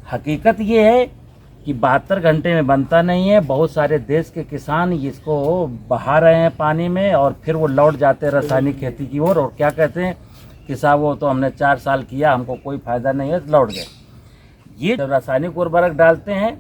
हकीकत ये है कि 72 घंटे में बनता नहीं है। बहुत सारे देश के किसान इसको बहा रहे हैं पानी में और फिर वो लौट जाते हैं रासायनिक खेती की ओर और क्या कहते हैं कि साहब वो तो हमने 4 साल किया, हमको कोई फ़ायदा नहीं है, लौट गए। ये जब रासायनिक उर्वरक डालते हैं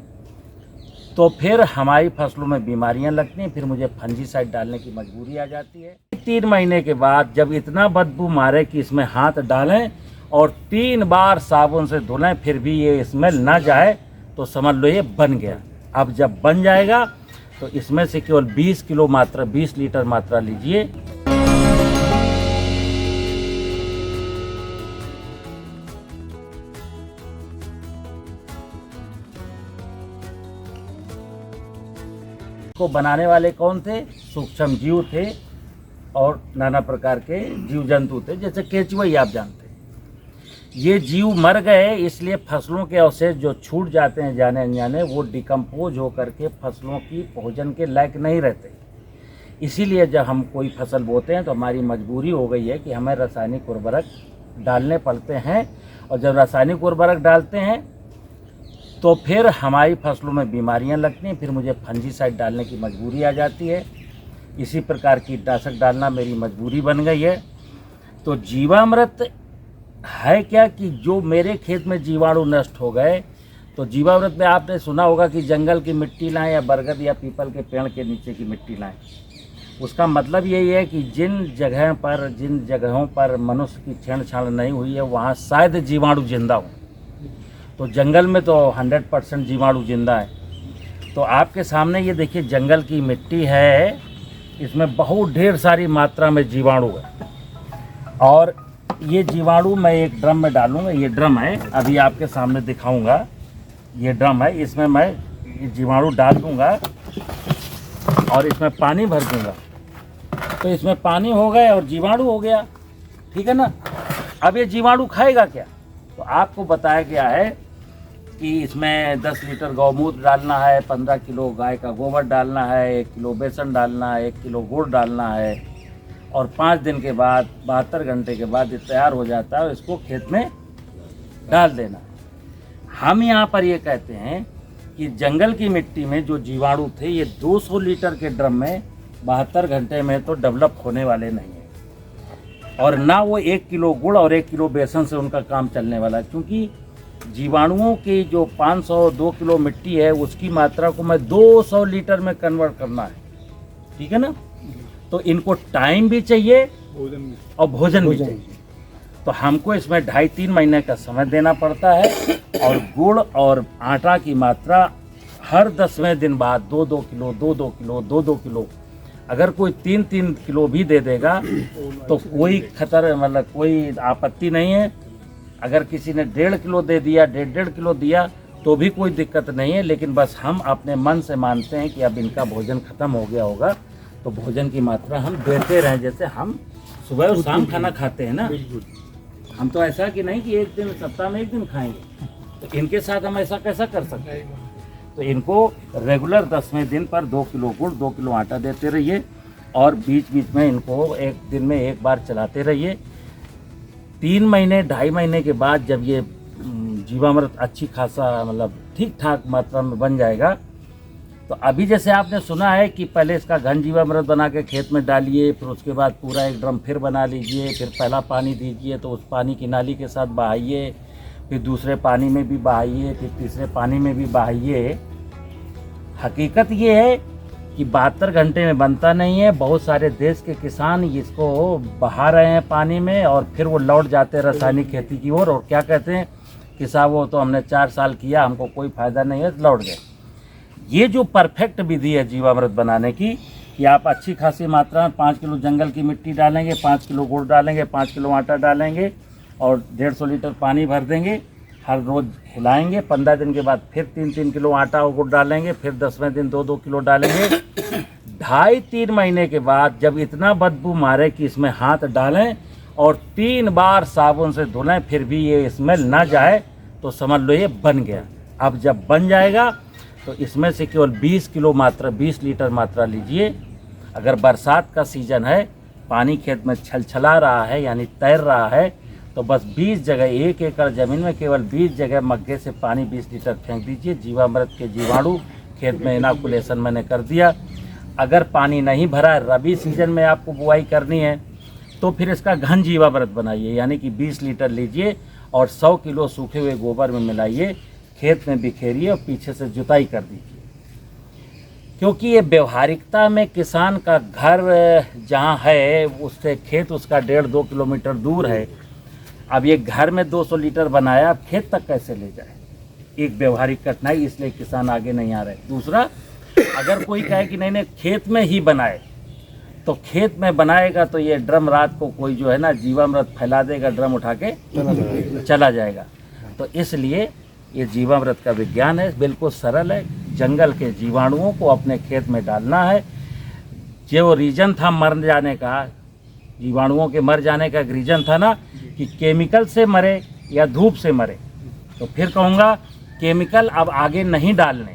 तो फिर हमारी फसलों में बीमारियां लगती हैं, फिर मुझे फंजीसाइड डालने की मजबूरी आ जाती है। 3 महीने के बाद जब इतना बदबू मारे कि इसमें हाथ डालें और 3 बार साबुन से धुलें फिर भी ये स्मेल ना जाए तो समझ लो ये बन गया। अब जब बन जाएगा तो इसमें से केवल 20 किलो मात्रा 20 लीटर मात्रा लीजिए। को बनाने वाले कौन थे? सूक्ष्म जीव थे और नाना प्रकार के जीव जंतु थे, जैसे केंचुआ ही आप जानते हैं। ये जीव मर गए इसलिए फसलों के अवशेष जो छूट जाते हैं जाने अनजाने वो डिकम्पोज होकर के फसलों की भोजन के लायक नहीं रहते। इसीलिए जब हम कोई फसल बोते हैं तो हमारी मजबूरी हो गई है कि हमें रासायनिक उर्वरक डालने पड़ते हैं और जब रासायनिक उर्वरक डालते हैं तो फिर हमारी फसलों में बीमारियां लगती हैं, फिर मुझे फंजीसाइड डालने की मजबूरी आ जाती है। इसी प्रकार कीटनाशक डालना मेरी मजबूरी बन गई है। तो जीवामृत है क्या कि जो मेरे खेत में जीवाणु नष्ट हो गए, तो जीवामृत में आपने सुना होगा कि जंगल की मिट्टी लाएं या बरगद या पीपल के पेड़ के नीचे की मिट्टी लाएं। उसका मतलब यही है कि जिन जगहों पर मनुष्य की छेड़छाड़ नहीं हुई है वहाँ शायद जीवाणु जिंदा हो। तो जंगल में तो 100% जीवाणु जिंदा है। तो आपके सामने ये देखिए जंगल की मिट्टी है, इसमें बहुत ढेर सारी मात्रा में जीवाणु है और ये जीवाणु मैं एक ड्रम में डालूंगा। ये ड्रम है, अभी आपके सामने दिखाऊंगा। ये ड्रम है, इसमें मैं ये जीवाणु डाल दूंगा और इसमें पानी भर दूंगा। तो इसमें पानी हो गया और जीवाणु हो गया, ठीक है ना। अब ये जीवाणु खाएगा क्या? तो आपको बताया गया है कि इसमें 10 लीटर गौमूत्र डालना है, 15 किलो गाय का गोबर डालना है, 1 किलो बेसन डालना है, 1 किलो गुड़ डालना है और 5 दिन के बाद 72 घंटे के बाद ये तैयार हो जाता है और इसको खेत में डाल देना। हम यहाँ पर ये कहते हैं कि जंगल की मिट्टी में जो जीवाणु थे ये 200 लीटर के ड्रम में 72 घंटे में तो डेवलप होने वाले नहीं हैं और ना वो 1 किलो गुड़ और 1 किलो बेसन से उनका काम चलने वाला है, क्योंकि जीवाणुओं की जो 502 किलो मिट्टी है उसकी मात्रा को मैं 200 लीटर में कन्वर्ट करना है, ठीक है ना। तो इनको टाइम भी चाहिए और भोजन भी चाहिए। तो हमको इसमें 2.5-3 महीने का समय देना पड़ता है और गुड़ और आटा की मात्रा हर 10वें दिन बाद 2-2 किलो 2-2 किलो 2-2 किलो, अगर कोई 3-3 किलो भी दे देगा तो कोई खतर मतलब कोई आपत्ति नहीं है। अगर किसी ने 1.5 किलो दे दिया 1.5 किलो दिया तो भी कोई दिक्कत नहीं है, लेकिन बस हम अपने मन से मानते हैं कि अब इनका भोजन खत्म हो गया होगा तो भोजन की मात्रा हम देते रहें। जैसे हम सुबह और शाम खाना खाते हैं ना, हम तो ऐसा कि नहीं कि एक दिन सप्ताह में 1 दिन खाएंगे, तो इनके साथ हम ऐसा कैसा कर सकते हैं। तो इनको रेगुलर 10वें दिन पर 2 किलो गुड़ 2 किलो आटा देते रहिए और बीच बीच में इनको एक दिन में 1 बार चलाते रहिए। 3 महीने 2.5 महीने के बाद जब ये जीवामृत अच्छी खासा मतलब ठीक ठाक मात्रा में बन जाएगा तो अभी जैसे आपने सुना है कि पहले इसका घन जीवामृत बना के खेत में डालिए, फिर उसके बाद पूरा 1 ड्रम फिर बना लीजिए, फिर पहला पानी दीजिए तो उस पानी की नाली के साथ बहाइए, फिर दूसरे पानी में भी बहाइए, फिर तीसरे पानी में भी बहाइए। हकीकत ये है कि 72 घंटे में बनता नहीं है। बहुत सारे देश के किसान इसको बहा रहे हैं पानी में और फिर वो लौट जाते हैं रासायनिक खेती की ओर और क्या कहते हैं कि साहब वो तो हमने 4 साल किया, हमको कोई फ़ायदा नहीं है, लौट गए। ये जो परफेक्ट विधि है जीवामृत बनाने की कि आप अच्छी खासी मात्रा में 5 किलो जंगल की मिट्टी डालेंगे, 5 किलो गुड़ डालेंगे, 5 किलो आटा डालेंगे और 150 लीटर पानी भर देंगे, हर रोज़ हिलाएंगे। 15 दिन के बाद फिर 3-3 किलो आटा और गुड़ डालेंगे, फिर 10वें दिन 2-2 किलो डालेंगे। 2.5-3 महीने के बाद जब इतना बदबू मारे कि इसमें हाथ डालें और 3 बार साबुन से धुलें फिर भी ये स्मेल ना जाए तो समझ लो ये बन गया। अब जब बन जाएगा तो इसमें से केवल 20 किलो मात्रा 20 लीटर मात्रा लीजिए। अगर बरसात का सीज़न है, पानी खेत में छलछला रहा है यानी तैर रहा है, तो बस 20 जगह, 1 एकड़ ज़मीन में केवल 20 जगह मग्गे से पानी 20 लीटर फेंक दीजिए। जीवामृत के जीवाणु खेत में इनाकुलेशन मैंने कर दिया। अगर पानी नहीं भरा है, रबी सीजन में आपको बुआई करनी है, तो फिर इसका घन जीवामृत बनाइए, यानी कि 20 लीटर लीजिए और 100 किलो सूखे हुए गोबर में मिलाइए, खेत में बिखेरिए और पीछे से जुताई कर दीजिए। क्योंकि ये व्यवहारिकता में किसान का घर जहाँ है उससे खेत उसका 1.5-2 किलोमीटर दूर है। अब ये घर में 200 लीटर बनाया, अब खेत तक कैसे ले जाए? एक व्यवहारिक कठिनाई, इसलिए किसान आगे नहीं आ रहे। दूसरा, अगर कोई कहे कि नहीं खेत में ही बनाए, तो खेत में बनाएगा तो ये ड्रम रात को कोई जो है ना जीवामृत फैला देगा, ड्रम उठा के चला जाएगा। तो इसलिए ये जीवामृत का विज्ञान है, बिल्कुल सरल है। जंगल के जीवाणुओं को अपने खेत में डालना है। जो रीजन था मर जाने का, जीवाणुओं के मर जाने का रीजन था ना कि केमिकल से मरे या धूप से मरे, तो फिर कहूँगा केमिकल अब आगे नहीं डालने।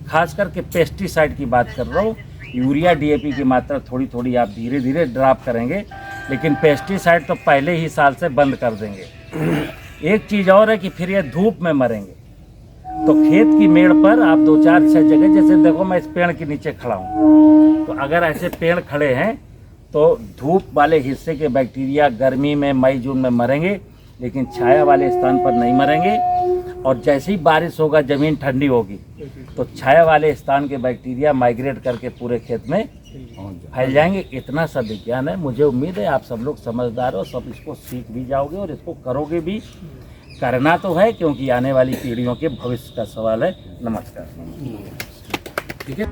खास करके पेस्टिसाइड की बात कर रहा हूँ। यूरिया डीएपी की मात्रा थोड़ी थोड़ी आप धीरे धीरे ड्रॉप करेंगे, लेकिन पेस्टिसाइड तो पहले ही साल से बंद कर देंगे। एक चीज़ और है कि फिर ये धूप में मरेंगे, तो खेत की मेड़ पर आप 2-4-6 जगह, जैसे देखो मैं इस पेड़ के नीचे खड़ा हूँ, तो अगर ऐसे पेड़ खड़े हैं तो धूप वाले हिस्से के बैक्टीरिया गर्मी में मई जून में मरेंगे, लेकिन छाया वाले स्थान पर नहीं मरेंगे। और जैसे ही बारिश होगा, ज़मीन ठंडी होगी, तो छाया वाले स्थान के बैक्टीरिया माइग्रेट करके पूरे खेत में फैल जाएंगे। इतना सब विज्ञान है। मुझे उम्मीद है आप सब लोग समझदार हो, सब इसको सीख भी जाओगे और इसको करोगे भी। करना तो है, क्योंकि आने वाली पीढ़ियों के भविष्य का सवाल है। नमस्कार। ठीक है।